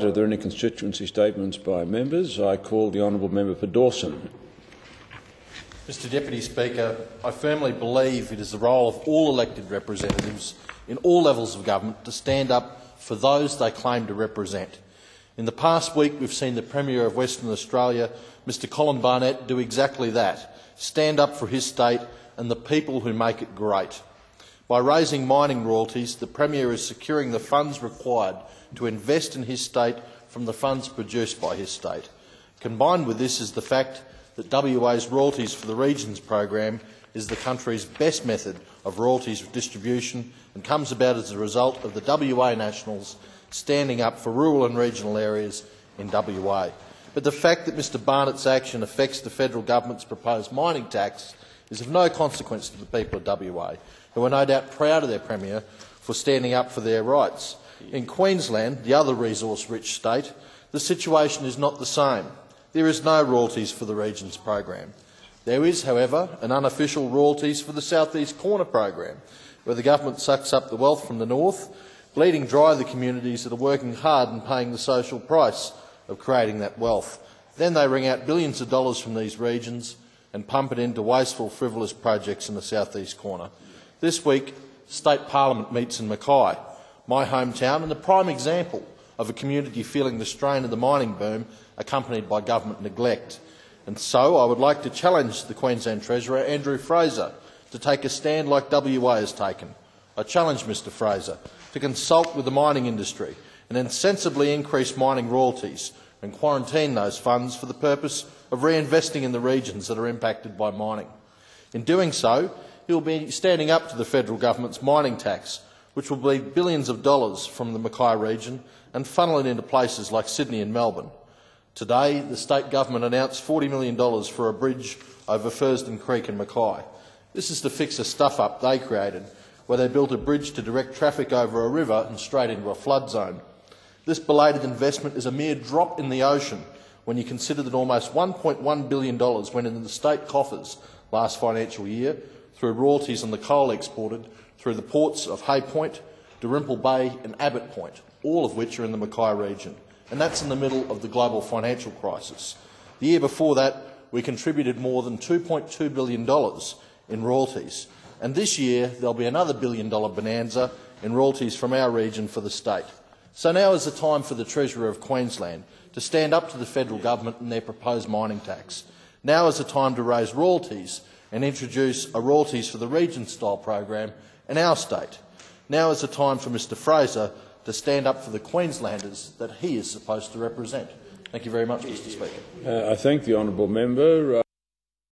Are there any constituency statements by members? I call the honourable member for Dawson. Mr Deputy Speaker, I firmly believe it is the role of all elected representatives in all levels of government to stand up for those they claim to represent. In the past week, we've seen the Premier of Western Australia, Mr Colin Barnett, do exactly that, stand up for his state and the people who make it great. By raising mining royalties, the Premier is securing the funds required to invest in his state from the funds produced by his state. Combined with this is the fact that WA's Royalties for the Regions program is the country's best method of royalties distribution and comes about as a result of the WA Nationals standing up for rural and regional areas in WA. But the fact that Mr Barnett's action affects the federal government's proposed mining tax is of no consequence to the people of WA, who are no doubt proud of their Premier for standing up for their rights. In Queensland, the other resource-rich state, the situation is not the same. There is no royalties for the Regions program. There is, however, an unofficial royalties for the South East Corner program, where the government sucks up the wealth from the north, bleeding dry the communities that are working hard and paying the social price of creating that wealth. Then they wring out billions of dollars from these regions and pump it into wasteful, frivolous projects in the South East Corner. This week, State Parliament meets in Mackay, my hometown, and the prime example of a community feeling the strain of the mining boom accompanied by government neglect. And so I would like to challenge the Queensland Treasurer Andrew Fraser to take a stand like WA has taken. I challenge Mr Fraser to consult with the mining industry and then sensibly increase mining royalties and quarantine those funds for the purpose of reinvesting in the regions that are impacted by mining. In doing so, he will be standing up to the federal government's mining tax, which will bleed billions of dollars from the Mackay region and funnel it into places like Sydney and Melbourne. Today, the state government announced $40 million for a bridge over Fursden Creek in Mackay. This is to fix a stuff-up they created, where they built a bridge to direct traffic over a river and straight into a flood zone. This belated investment is a mere drop in the ocean when you consider that almost $1.1 billion went into the state coffers last financial year through royalties on the coal exported through the ports of Hay Point, Dalrymple Bay and Abbott Point, all of which are in the Mackay region. And that's in the middle of the global financial crisis. The year before that, we contributed more than $2.2 billion in royalties. And this year, there'll be another $1 billion bonanza in royalties from our region for the state. So now is the time for the Treasurer of Queensland to stand up to the federal government and their proposed mining tax. Now is the time to raise royalties and introduce a royalties for the region style program in our state. Now is the time for Mr Fraser to stand up for the Queenslanders that he is supposed to represent. Thank you very much, Mr Speaker. I thank the honourable member.